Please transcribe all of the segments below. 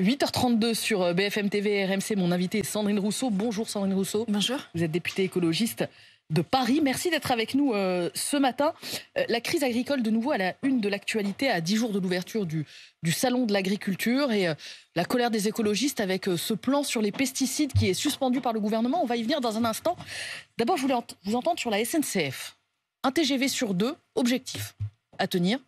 8h32 sur BFM TV et RMC. Mon invité est Sandrine Rousseau. Bonjour Sandrine Rousseau. Bonjour. Vous êtes députée écologiste de Paris. Merci d'être avec nous ce matin. La crise agricole de nouveau à la une de l'actualité à 10 jours de l'ouverture du salon de l'agriculture et la colère des écologistes avec ce plan sur les pesticides qui est suspendu par le gouvernement. On va y venir dans un instant. D'abord, je voulais vous entendre sur la SNCF. Un TGV sur deux, objectif à tenir.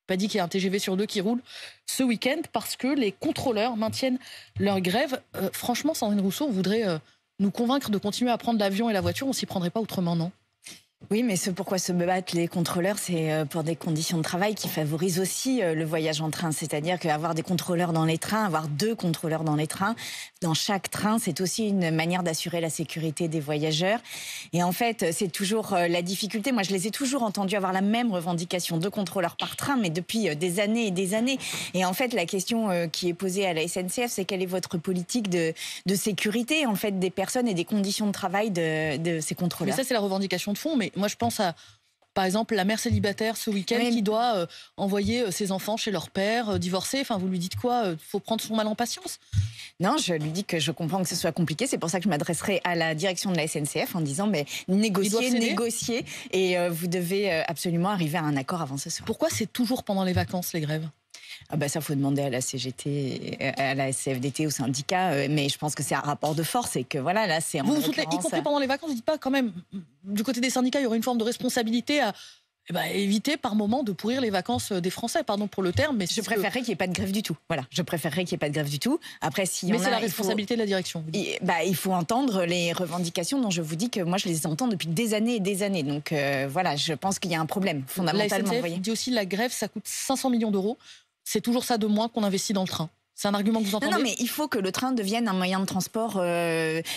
Pas dit qu'il y a un TGV sur deux qui roule ce week-end parce que les contrôleurs maintiennent leur grève. Franchement, Sandrine Rousseau, on voudrait nous convaincre de continuer à prendre l'avion et la voiture. On s'y prendrait pas autrement, non ? Oui, mais ce pourquoi se battent les contrôleurs, c'est pour des conditions de travail qui favorisent aussi le voyage en train. C'est-à-dire qu'avoir des contrôleurs dans les trains, avoir 2 contrôleurs dans les trains, dans chaque train, c'est aussi une manière d'assurer la sécurité des voyageurs. Et en fait, c'est toujours la difficulté. Moi, je les ai toujours entendus avoir la même revendication, 2 contrôleurs par train, mais depuis des années et des années. Et en fait, la question qui est posée à la SNCF, c'est quelle est votre politique de sécurité en fait des personnes et des conditions de travail de ces contrôleurs. Mais ça, c'est la revendication de fond. Mais moi, je pense à, par exemple, la mère célibataire ce week-end qui doit envoyer ses enfants chez leur père, divorcés. Enfin, vous lui dites quoi ? Faut prendre son mal en patience ? Non, je lui dis que je comprends que ce soit compliqué. C'est pour ça que je m'adresserai à la direction de la SNCF en disant mais négociez. Et vous devez absolument arriver à un accord avant ce soir. Pourquoi c'est toujours pendant les vacances, les grèves ? Ça, faut demander à la CGT, à la CFDT, au syndicat. Mais je pense que c'est un rapport de force et que voilà, là, c'est en vous soutenez, y compris pendant les vacances, vous ne dites pas quand même, du côté des syndicats, il y aurait une forme de responsabilité à éviter par moment de pourrir les vacances des Français, pardon pour le terme. Mais je préférerais qu'il n'y ait pas de grève du tout. Voilà, je préférerais qu'il n'y ait pas de grève du tout. Après, mais c'est la responsabilité de la direction. Il faut entendre les revendications dont je vous dis que moi, je les entends depuis des années et des années. Donc voilà, je pense qu'il y a un problème fondamentalement. La SNCF dit aussi la grève, ça coûte 500 millions d'euros. C'est toujours ça de moins qu'on investit dans le train. C'est un argument que vous entendez ? Non, mais il faut que le train devienne un moyen de transport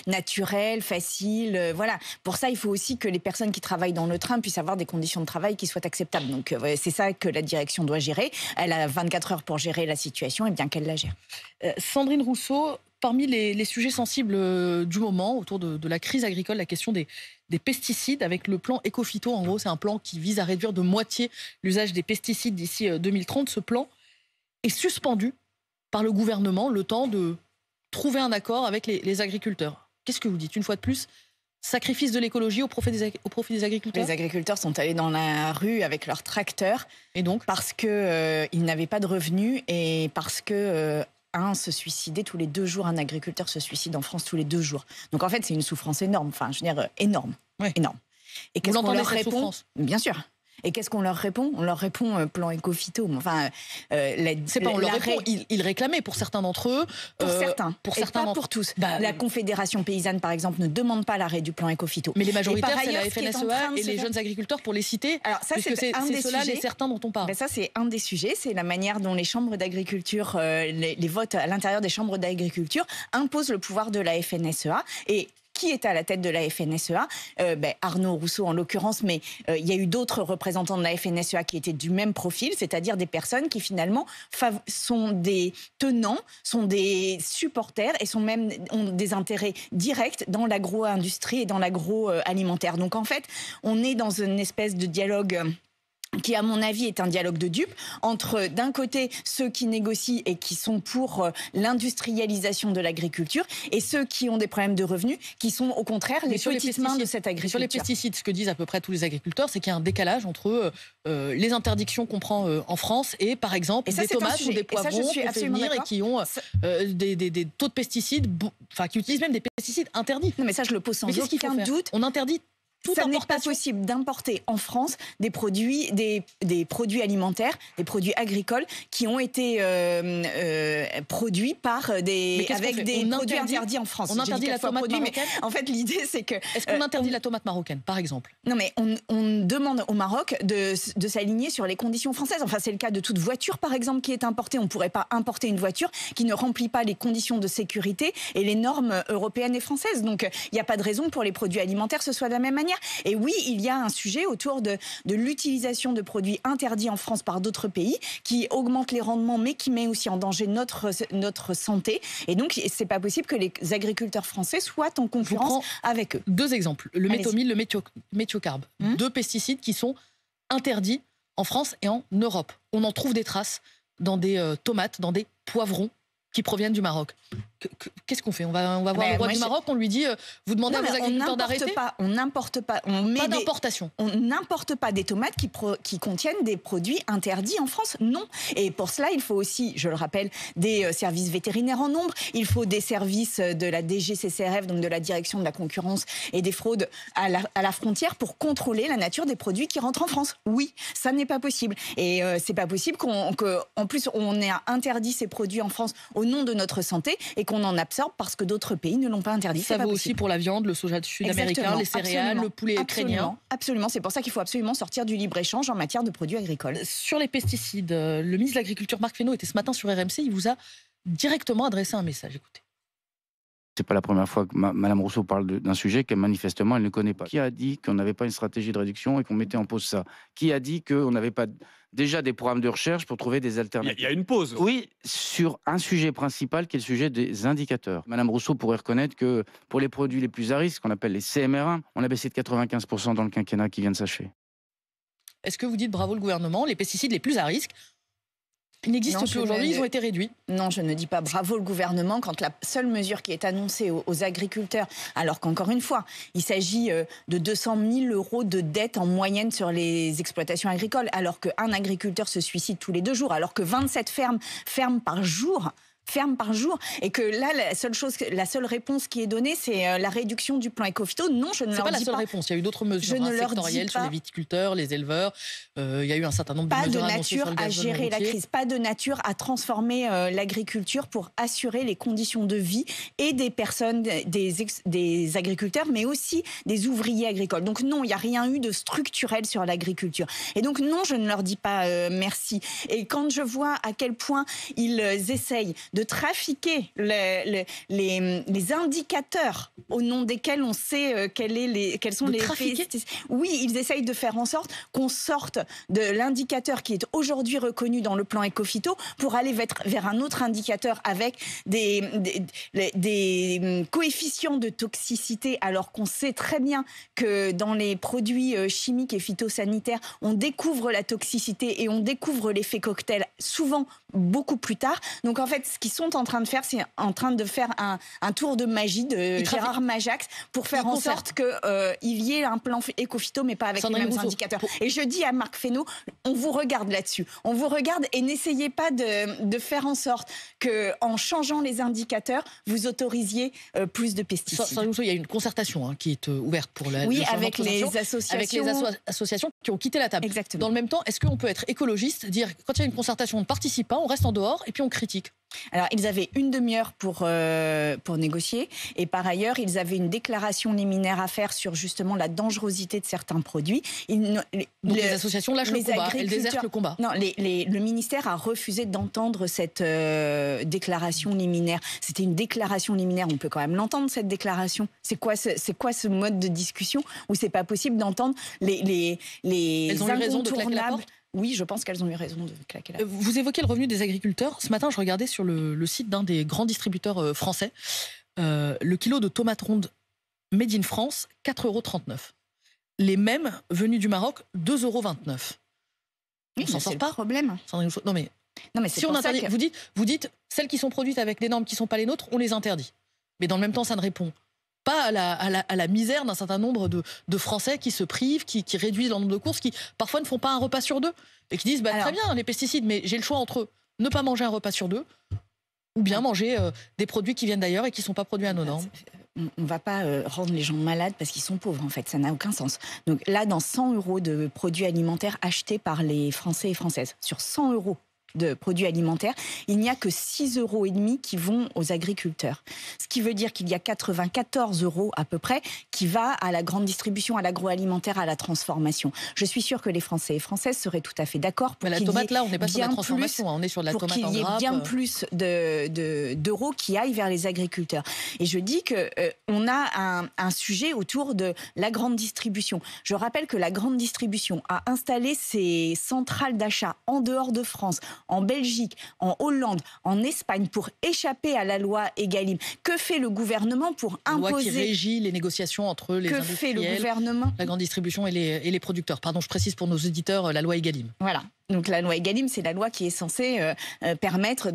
naturel, facile. Voilà. Pour ça, il faut aussi que les personnes qui travaillent dans le train puissent avoir des conditions de travail qui soient acceptables. Donc, c'est ça que la direction doit gérer. Elle a 24 heures pour gérer la situation et bien qu'elle la gère. Sandrine Rousseau, parmi les sujets sensibles du moment, autour de la crise agricole, la question des pesticides, avec le plan Ecophyto. En gros, c'est un plan qui vise à réduire de moitié l'usage des pesticides d'ici 2030. Ce plan est suspendu par le gouvernement le temps de trouver un accord avec les agriculteurs. Qu'est-ce que vous dites ? Une fois de plus, sacrifice de l'écologie au profit des agriculteurs ? Les agriculteurs sont allés dans la rue avec leurs tracteurs. Et donc ? Parce qu'ils n'avaient pas de revenus et parce que... se suicider tous les 2 jours. Un agriculteur se suicide en France tous les 2 jours. Donc en fait, c'est une souffrance énorme. Enfin, je veux dire, énorme. Ouais. Énorme. Et qu'est-ce qu'on leur répond ? Bien sûr. Et qu'est-ce qu'on leur répond ? On leur répond plan Ecophyto. Enfin, c'est pas on leur répond. Ils réclamaient pour certains d'entre eux. Pour certains, pas pour tous. La Confédération paysanne, par exemple, ne demande pas l'arrêt du plan Ecophyto. Mais les majoritaires, c'est la FNSEA et les jeunes agriculteurs, pour les citer. Alors ça, c'est ceux-là, les certains dont on parle. Ça, c'est un des sujets. C'est la manière dont les chambres d'agriculture, les votes à l'intérieur des chambres d'agriculture imposent le pouvoir de la FNSEA. Et qui est à la tête de la FNSEA ? Arnaud Rousseau en l'occurrence, mais il y a eu d'autres représentants de la FNSEA qui étaient du même profil, c'est-à-dire des personnes qui finalement sont des tenants, sont des supporters et ont des intérêts directs dans l'agro-industrie et dans l'agroalimentaire. Donc en fait, on est dans une espèce de dialogue qui, à mon avis, est un dialogue de dupes entre, d'un côté, ceux qui négocient et qui sont pour l'industrialisation de l'agriculture et ceux qui ont des problèmes de revenus, qui sont, au contraire, les petites mains de cette agriculture. Sur les pesticides, ce que disent à peu près tous les agriculteurs, c'est qu'il y a un décalage entre les interdictions qu'on prend en France et, par exemple, des tomates ou des poivrons qu'on fait venir et qui ont des taux de pesticides, qui utilisent même des pesticides interdits. Non, mais ça, je le pose sans aucun doute. On interdit. Ça n'est pas possible d'importer en France des produits alimentaires, des produits agricoles qui ont été produits avec des produits interdits en France. On interdit la tomate marocaine. En fait, l'idée, c'est que... Est-ce qu'on interdit la tomate marocaine, par exemple ? Non, mais on demande au Maroc de s'aligner sur les conditions françaises. Enfin, c'est le cas de toute voiture, par exemple, qui est importée. On ne pourrait pas importer une voiture qui ne remplit pas les conditions de sécurité et les normes européennes et françaises. Donc, il n'y a pas de raison pour les produits alimentaires ce soit de la même manière. Et oui, il y a un sujet autour de l'utilisation de produits interdits en France par d'autres pays qui augmente les rendements mais qui met aussi en danger notre santé. Et donc, c'est pas possible que les agriculteurs français soient en concurrence avec eux. 2 exemples. Le méthomyl, le méthiocarbe. 2 pesticides qui sont interdits en France et en Europe. On en trouve des traces dans des tomates, dans des poivrons qui proviennent du Maroc. Qu'est-ce qu'on fait? On va voir le roi du Maroc, on lui dit vous demandez à vos agriculteurs d'arrêter? On n'importe pas. Pas d'importation. On n'importe pas des tomates qui contiennent des produits interdits en France. Non. Et pour cela, il faut aussi, je le rappelle, des services vétérinaires en nombre. Il faut des services de la DGCCRF, donc de la Direction de la concurrence et des fraudes à la frontière pour contrôler la nature des produits qui rentrent en France. Oui, ça n'est pas possible. Et c'est pas possible qu'en plus on ait interdit ces produits en France au nom de notre santé et qu'on en absorbe parce que d'autres pays ne l'ont pas interdit. Ça vaut aussi pour la viande, le soja sud-américain, les céréales, le poulet ukrainien. Absolument, c'est pour ça qu'il faut absolument sortir du libre-échange en matière de produits agricoles. Sur les pesticides, le ministre de l'Agriculture, Marc Fesneau, était ce matin sur RMC, il vous a directement adressé un message. Écoutez. C'est pas la première fois que Mme Rousseau parle d'un sujet qu'elle manifestement elle ne connaît pas. Qui a dit qu'on n'avait pas une stratégie de réduction et qu'on mettait en pause ça? Qui a dit qu'on n'avait pas déjà des programmes de recherche pour trouver des alternatives? Il y a une pause. Oui, sur un sujet principal qui est le sujet des indicateurs. Mme Rousseau pourrait reconnaître que pour les produits les plus à risque, qu'on appelle les CMR1, on a baissé de 95% dans le quinquennat qui vient de s'achever. Est-ce que vous dites bravo le gouvernement, les pesticides les plus à risque ils n'existent plus aujourd'hui, ils ont été réduits? Non, je ne dis pas bravo le gouvernement quand la seule mesure qui est annoncée aux agriculteurs, alors qu'encore une fois, il s'agit de 200 000 € de dette en moyenne sur les exploitations agricoles, alors qu'un agriculteur se suicide tous les 2 jours, alors que 27 ferment par jour, et que là, la seule réponse qui est donnée, c'est la réduction du plan Écophyto. Non, je ne leur dis pas. C'est pas la seule réponse. Il y a eu d'autres mesures sectorielles sur les viticulteurs, les éleveurs. Il y a eu un certain nombre de mesures annoncées sur le gazole routier. Pas de nature à gérer la crise, pas de nature à transformer l'agriculture pour assurer les conditions de vie et des personnes, des agriculteurs, mais aussi des ouvriers agricoles. Donc non, il n'y a rien eu de structurel sur l'agriculture. Et donc non, je ne leur dis pas merci. Et quand je vois à quel point ils essayent de trafiquer les indicateurs au nom desquels on sait quels sont les pesticides. Oui, ils essayent de faire en sorte qu'on sorte de l'indicateur qui est aujourd'hui reconnu dans le plan Écophyto pour aller vers un autre indicateur avec des coefficients de toxicité, alors qu'on sait très bien que dans les produits chimiques et phytosanitaires, on découvre la toxicité et on découvre l'effet cocktail souvent beaucoup plus tard. Donc en fait, ce qu'ils sont en train de faire, c'est en train de faire un tour de magie de Gérard Majax pour faire en sorte qu'il y ait un plan Écophyto, mais pas avec les mêmes indicateurs. Et je dis à Marc Fesneau, on vous regarde là-dessus. On vous regarde et n'essayez pas de faire en sorte qu'en changeant les indicateurs, vous autorisiez plus de pesticides. Il y a une concertation qui est ouverte pour la avec les associations. Avec les associations qui ont quitté la table. Exactement. Dans le même temps, est-ce qu'on peut être écologiste, dire quand il y a une concertation, on ne participe pas, on reste en dehors et puis on critique? Alors, ils avaient une demi-heure pour négocier. Et par ailleurs, ils avaient une déclaration liminaire à faire sur justement la dangerosité de certains produits. Donc les associations lâchent le combat, elles désertent le combat. Non, le ministère a refusé d'entendre cette déclaration liminaire. C'était une déclaration liminaire. On peut quand même l'entendre, cette déclaration. C'est quoi ce mode de discussion où c'est pas possible d'entendre les elles ont eu raison de claquer la porte? Oui, je pense qu'elles ont eu raison de claquer la porte. Vous évoquez le revenu des agriculteurs. Ce matin, je regardais sur le site d'un des grands distributeurs français, le kilo de tomates rondes made in France, 4,39 €. Les mêmes venus du Maroc, 2,29 €. Oui, on s'en sort pas. Problème. Non mais si on interdit, vous dites celles qui sont produites avec des normes qui ne sont pas les nôtres, on les interdit. Mais dans le même temps, ça ne répond pas à la misère d'un certain nombre de Français qui se privent, qui réduisent leur nombre de courses, qui parfois ne font pas un repas sur 2 et qui disent très bien les pesticides, mais j'ai le choix entre ne pas manger un repas sur 2 ou bien manger des produits qui viennent d'ailleurs et qui ne sont pas produits à nos normes. On ne va pas rendre les gens malades parce qu'ils sont pauvres, en fait. Ça n'a aucun sens. Donc là, dans 100 € de produits alimentaires achetés par les Français et Françaises, sur 100 € de produits alimentaires, il n'y a que 6,5 € qui vont aux agriculteurs. Ce qui veut dire qu'il y a 94 € à peu près qui va à la grande distribution, à l'agroalimentaire, à la transformation. Je suis sûre que les Français et Françaises seraient tout à fait d'accord pour la tomate, là, on n'est pas sur la transformation, on est sur de la tomate en grappe. Pour qu'il y ait bien plus d'euros qui aillent vers les agriculteurs. Et je dis qu'on a un sujet autour de la grande distribution. Je rappelle que la grande distribution a installé ses centrales d'achat en dehors de France, en Belgique, en Hollande, en Espagne, pour échapper à la loi Egalim. Que fait le gouvernement pour imposer... Loi qui régit les négociations entre les industriels, le gouvernement, la grande distribution et les producteurs. Pardon, je précise pour nos auditeurs, la loi Egalim. Voilà. Donc la loi Egalim, c'est la loi qui est censée permettre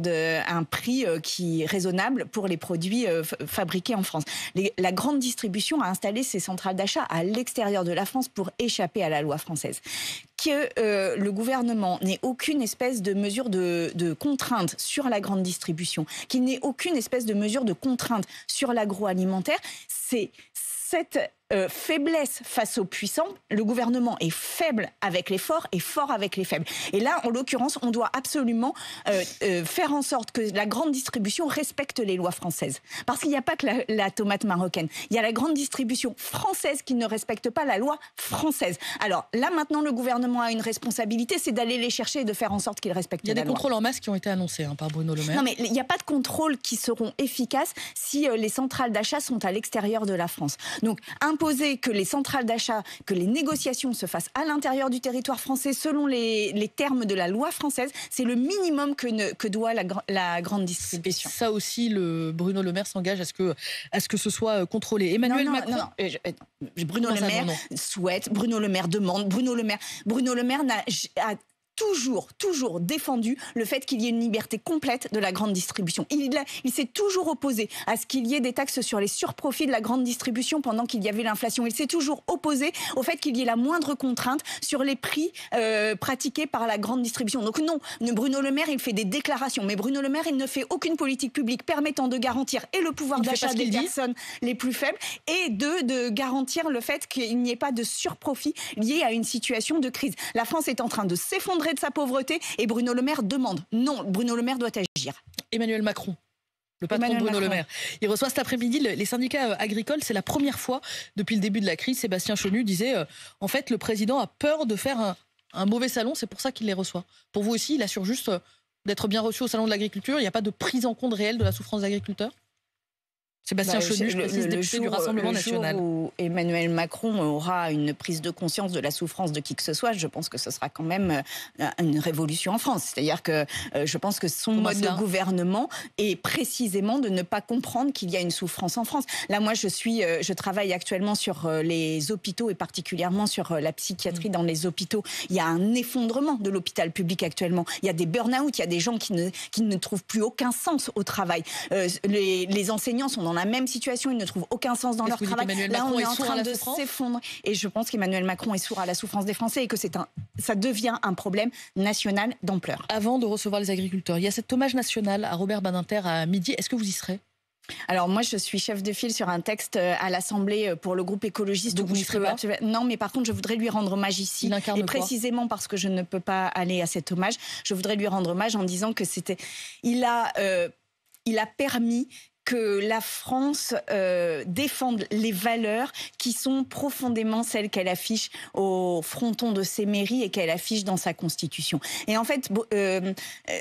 un prix qui est raisonnable pour les produits fabriqués en France. La grande distribution a installé ses centrales d'achat à l'extérieur de la France pour échapper à la loi française. Que le gouvernement n'ait aucune espèce de mesure de contrainte sur la grande distribution, qu'il n'ait aucune espèce de mesure de contrainte sur l'agroalimentaire, c'est cette faiblesse face aux puissants. Le gouvernement est faible avec les forts et fort avec les faibles. Et là, en l'occurrence, on doit absolument faire en sorte que la grande distribution respecte les lois françaises. Parce qu'il n'y a pas que la tomate marocaine. Il y a la grande distribution française qui ne respecte pas la loi française. Alors là, maintenant, le gouvernement a une responsabilité, c'est d'aller les chercher et de faire en sorte qu'ils respectent la loi. Il y a des contrôles en masse qui ont été annoncés par Bruno Le Maire. Non, mais il n'y a pas de contrôles qui seront efficaces si les centrales d'achat sont à l'extérieur de la France. Donc, imposer que les centrales d'achat, que les négociations se fassent à l'intérieur du territoire français selon les termes de la loi française, c'est le minimum que doit la grande distribution. Et ça aussi, Bruno Le Maire s'engage à ce que ce soit contrôlé. Emmanuel Macron. Bruno Le Maire souhaite, Bruno Le Maire demande, Bruno Le Maire a toujours défendu le fait qu'il y ait une liberté complète de la grande distribution. Il s'est toujours opposé à ce qu'il y ait des taxes sur les surprofits de la grande distribution pendant qu'il y avait l'inflation. Il s'est toujours opposé au fait qu'il y ait la moindre contrainte sur les prix pratiqués par la grande distribution. Donc non, Bruno Le Maire, il fait des déclarations, mais Bruno Le Maire, il ne fait aucune politique publique permettant de garantir et le pouvoir d'achat des personnes les plus faibles et de garantir le fait qu'il n'y ait pas de surprofit lié à une situation de crise. La France est en train de s'effondrer de sa pauvreté et Bruno Le Maire demande. Non, Bruno Le Maire doit agir. Emmanuel Macron, le patron de Bruno Le Maire, il reçoit cet après-midi les syndicats agricoles. C'est la première fois depuis le début de la crise. Sébastien Chenu disait en fait le président a peur de faire un mauvais salon, c'est pour ça qu'il les reçoit. Pour vous aussi, il assure juste d'être bien reçu au salon de l'agriculture. Il n'y a pas de prise en compte réelle de la souffrance des agriculteurs? Sébastien Chenu, je précise, député du Rassemblement national. Le jour où Emmanuel Macron aura une prise de conscience de la souffrance de qui que ce soit, je pense que ce sera quand même une révolution en France. C'est-à-dire que je pense que son mode de gouvernement est précisément de ne pas comprendre qu'il y a une souffrance en France. Là, moi, je travaille actuellement sur les hôpitaux et particulièrement sur la psychiatrie dans les hôpitaux. Il y a un effondrement de l'hôpital public actuellement. Il y a des burn-out, il y a des gens qui ne trouvent plus aucun sens au travail. Les enseignants sont dans la même situation, ils ne trouvent aucun sens dans leur travail. Là, on est en train de s'effondrer. Et je pense qu'Emmanuel Macron est sourd à la souffrance des Français et que ça devient un problème national d'ampleur. Avant de recevoir les agriculteurs, il y a cet hommage national à Robert Badinter à midi. Est-ce que vous y serez ? Alors moi, je suis chef de file sur un texte à l'Assemblée pour le groupe écologiste. Donc vous n'y serez pas ? Non, mais par contre, je voudrais lui rendre hommage ici. Et précisément parce que je ne peux pas aller à cet hommage, je voudrais lui rendre hommage en disant que il a permis que la France défende les valeurs qui sont profondément celles qu'elle affiche au fronton de ses mairies et qu'elle affiche dans sa Constitution. Et en fait...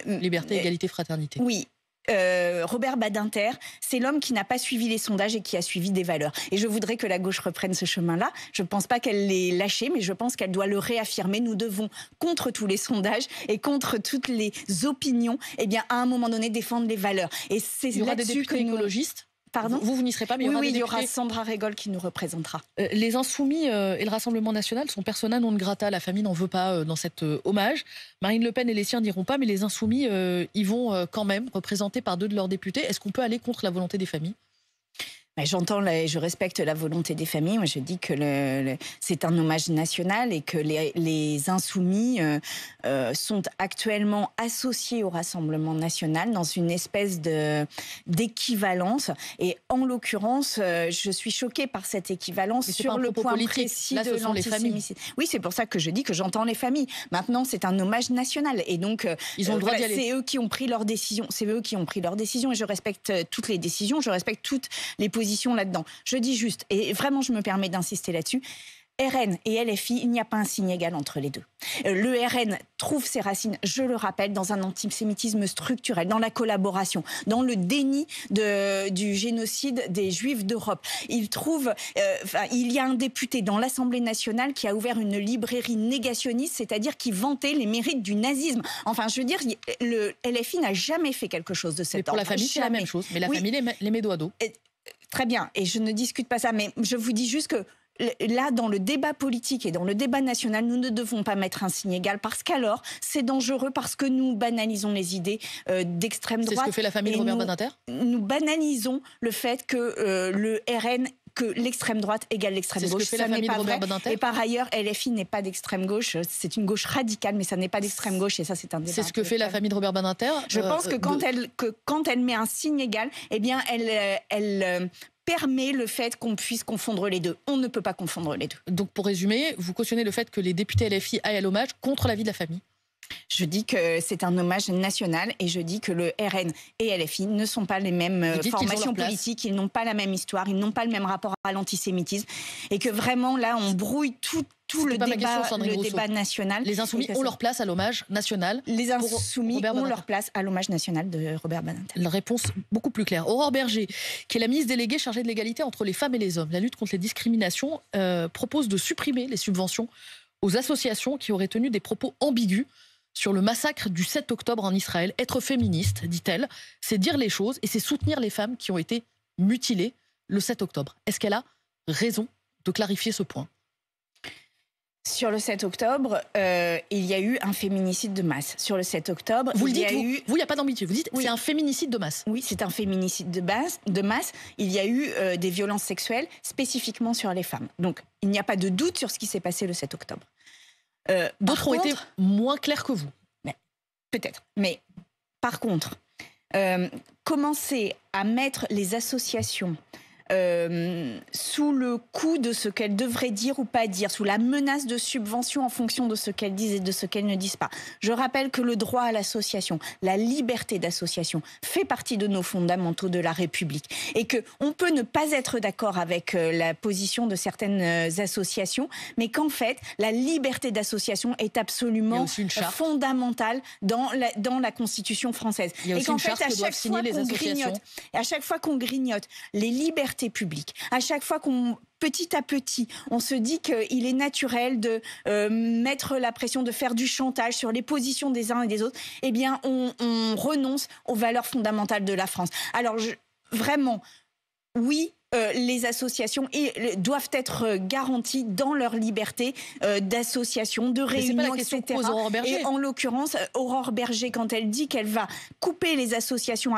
liberté, égalité, fraternité. Oui. Robert Badinter, c'est l'homme qui n'a pas suivi les sondages et qui a suivi des valeurs. Et je voudrais que la gauche reprenne ce chemin-là. Je ne pense pas qu'elle l'ait lâché, mais je pense qu'elle doit le réaffirmer. Nous devons, contre tous les sondages et contre toutes les opinions, à un moment donné, défendre les valeurs. Et c'est il y aura des députés écologistes. Pardon ? Vous n'y serez pas, mais il y aura Sandra Régol qui nous représentera. Les Insoumis et le Rassemblement national sont persona non grata. La famille n'en veut pas dans cet hommage. Marine Le Pen et les siens n'iront pas, mais les Insoumis y vont quand même, représentés par 2 de leurs députés. Est-ce qu'on peut aller contre la volonté des familles ? Je respecte la volonté des familles. Moi, je dis que c'est un hommage national et que les Insoumis sont actuellement associés au Rassemblement national dans une espèce d'équivalence. Et en l'occurrence, je suis choquée par cette équivalence sur le point précis de l'antisémitisme. Oui, c'est pour ça que je dis que j'entends les familles. Maintenant, c'est un hommage national. Et donc, ils ont le droit d'y aller. C'est eux qui ont pris leur décision. C'est eux qui ont pris leur décision. Et je respecte toutes les décisions. Je respecte toutes les positions là-dedans. Je dis juste, et vraiment je me permets d'insister là-dessus, RN et LFI, il n'y a pas un signe égal entre les deux. Le RN trouve ses racines, je le rappelle, dans un antisémitisme structurel, dans la collaboration, dans le déni du génocide des Juifs d'Europe. Il y a un député dans l'Assemblée nationale qui a ouvert une librairie négationniste, c'est-à-dire qui vantait les mérites du nazisme. Enfin, je veux dire, le LFI n'a jamais fait quelque chose de cet ordre. Pour la famille, c'est la même chose, mais la famille les met dos à dos. Très bien, et je ne discute pas ça, mais je vous dis juste que là, dans le débat politique et dans le débat national, nous ne devons pas mettre un signe égal parce qu'alors, c'est dangereux parce que nous banalisons les idées d'extrême droite. C'est ce que fait la famille de Robert Badinter ? Nous banalisons le fait que le RN, que l'extrême droite égale l'extrême gauche. C'est ce que fait la famille de Robert Badinter ? Et par ailleurs, LFI n'est pas d'extrême gauche. C'est une gauche radicale, mais ça n'est pas d'extrême gauche. Et ça, c'est un débat. C'est ce que fait la famille de Robert Badinter ? Je pense que quand elle met un signe égal, eh bien, elle permet le fait qu'on puisse confondre les deux. On ne peut pas confondre les deux. Donc, pour résumer, vous cautionnez le fait que les députés LFI aillent à l'hommage contre l'avis de la famille ? Je dis que c'est un hommage national et je dis que le RN et LFI ne sont pas les mêmes formations politiques, ils n'ont pas la même histoire, ils n'ont pas le même rapport à l'antisémitisme et que vraiment là on brouille tout le débat national. Les Insoumis ont leur place à l'hommage national. Les Insoumis ont leur place à l'hommage national de Robert Badinter. La réponse beaucoup plus claire. Aurore Bergé, qui est la ministre déléguée chargée de l'égalité entre les femmes et les hommes, la lutte contre les discriminations, propose de supprimer les subventions aux associations qui auraient tenu des propos ambigus sur le massacre du 7 octobre en Israël. Être féministe, dit-elle, c'est dire les choses et c'est soutenir les femmes qui ont été mutilées le 7 octobre. Est-ce qu'elle a raison de clarifier ce point ? Sur le 7 octobre, il y a eu un féminicide de masse. Sur le 7 octobre, vous le dites, il n'y a pas d'ambiguïté. Vous dites, oui, c'est un féminicide de masse. Oui, c'est un féminicide de masse. Il y a eu des violences sexuelles spécifiquement sur les femmes. Donc, il n'y a pas de doute sur ce qui s'est passé le 7 octobre. D'autres ont été moins clairs que vous. Peut-être. Mais par contre, commencer à mettre les associations sous le coup de ce qu'elles devraient dire ou pas dire, sous la menace de subventions en fonction de ce qu'elles disent et de ce qu'elles ne disent pas. Je rappelle que le droit à l'association, la liberté d'association fait partie de nos fondamentaux de la République et qu'on peut ne pas être d'accord avec la position de certaines associations, mais qu'en fait, la liberté d'association est absolument fondamentale dans la Constitution française. Et qu'en fait, à chaque fois qu'on grignote les libertés publiques, à chaque fois petit à petit, on se dit qu'il est naturel de mettre la pression, de faire du chantage sur les positions des uns et des autres, eh bien, on renonce aux valeurs fondamentales de la France. Alors, vraiment, oui, les associations doivent être garanties dans leur liberté d'association, de réunion, etc. Et en l'occurrence, Aurore Bergé, quand elle dit qu'elle va couper les associations,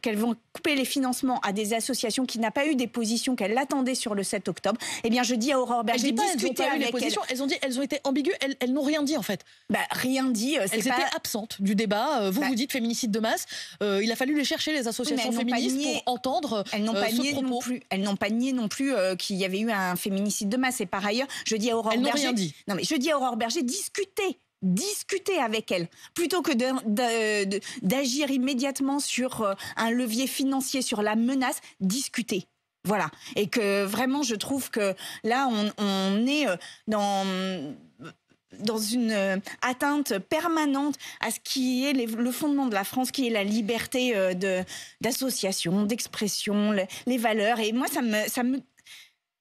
qu'elles vont couper les financements à des associations qui n'ont pas eu des positions qu'elle attendait sur le 7 octobre, eh bien je dis à Aurore Bergé, discutez avec elles. Elles ont été ambiguës, elles n'ont rien dit en fait. Rien dit. Elles étaient absentes du débat. Vous dites féminicide de masse. Il a fallu les chercher, les associations féministes, pour entendre ce propos. Elles n'ont pas nié non plus qu'il y avait eu un féminicide de masse. Et par ailleurs, je dis à Aurore Bergé... rien dit. Non, mais je dis à Aurore Bergé, discuter avec elle, plutôt que d'agir immédiatement sur un levier financier, sur la menace, discuter. Voilà. Et que vraiment, je trouve que là, on est dans une atteinte permanente à ce qui est le fondement de la France, qui est la liberté d'association, d'expression, les valeurs. Et moi, ça me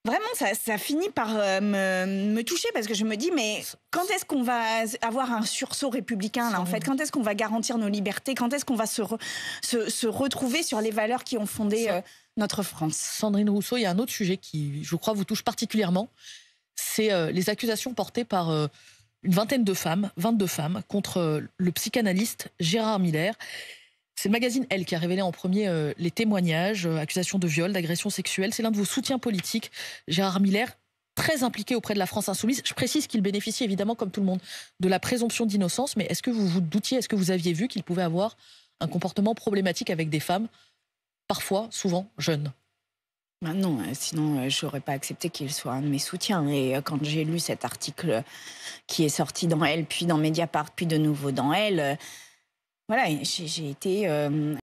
vraiment, ça finit par me toucher parce que je me dis, mais quand est-ce qu'on va avoir un sursaut républicain, là, en fait ? Quand est-ce qu'on va garantir nos libertés ? Quand est-ce qu'on va se retrouver sur les valeurs qui ont fondé notre France ? Sandrine Rousseau, il y a un autre sujet qui, je crois, vous touche particulièrement. C'est les accusations portées par une vingtaine de femmes, 22 femmes, contre le psychanalyste Gérard Miller. C'est le magazine Elle qui a révélé en premier les témoignages, accusations de viol, d'agression sexuelle. C'est l'un de vos soutiens politiques, Gérard Miller, très impliqué auprès de la France insoumise. Je précise qu'il bénéficie évidemment, comme tout le monde, de la présomption d'innocence. Mais est-ce que vous vous doutiez, est-ce que vous aviez vu qu'il pouvait avoir un comportement problématique avec des femmes, parfois, souvent, jeunes ? Non, sinon je n'aurais pas accepté qu'il soit un de mes soutiens. Et quand j'ai lu cet article qui est sorti dans Elle, puis dans Mediapart, puis de nouveau dans Elle, voilà, j'ai été,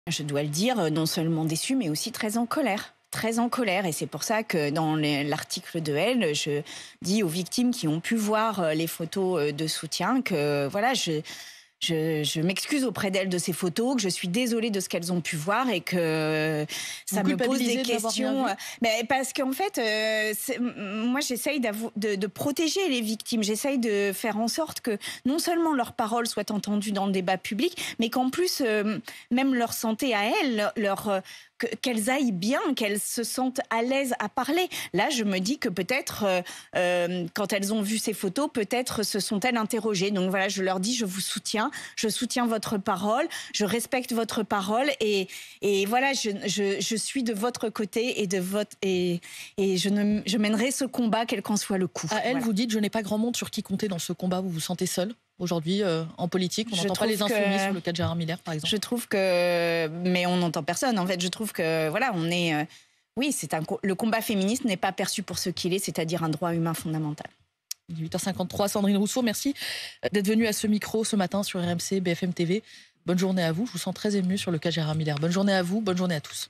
je dois le dire, non seulement déçue, mais aussi très en colère. Très en colère. Et c'est pour ça que dans l'article de Elle, je dis aux victimes qui ont pu voir les photos de soutien que voilà, je m'excuse auprès d'elles de ces photos, que je suis désolée de ce qu'elles ont pu voir et que ça me pose des questions. Mais parce qu'en fait, moi j'essaye de protéger les victimes, j'essaye de faire en sorte que non seulement leurs paroles soient entendues dans le débat public, mais qu'en plus, même leur santé à elles, qu'elles aillent bien, qu'elles se sentent à l'aise à parler. Là, je me dis que peut-être, quand elles ont vu ces photos, peut-être se sont-elles interrogées. Donc voilà, je leur dis, je vous soutiens, je soutiens votre parole, je respecte votre parole et voilà, je suis de votre côté et je mènerai ce combat, quel qu'en soit le coût. À elle, voilà. vous dites, je n'ai pas grand monde sur qui compter dans ce combat. Vous vous sentez seule aujourd'hui en politique? On n'entend pas les insoumis sur le cas de Gérard Miller, par exemple. Je trouve que... Mais on n'entend personne. En fait, je trouve que, voilà, on est... Oui, le combat féministe n'est pas perçu pour ce qu'il est, c'est-à-dire un droit humain fondamental. 8h53, Sandrine Rousseau, merci d'être venue à ce micro ce matin sur RMC, BFM TV. Bonne journée à vous. Je vous sens très émue sur le cas Gérard Miller. Bonne journée à vous, bonne journée à tous.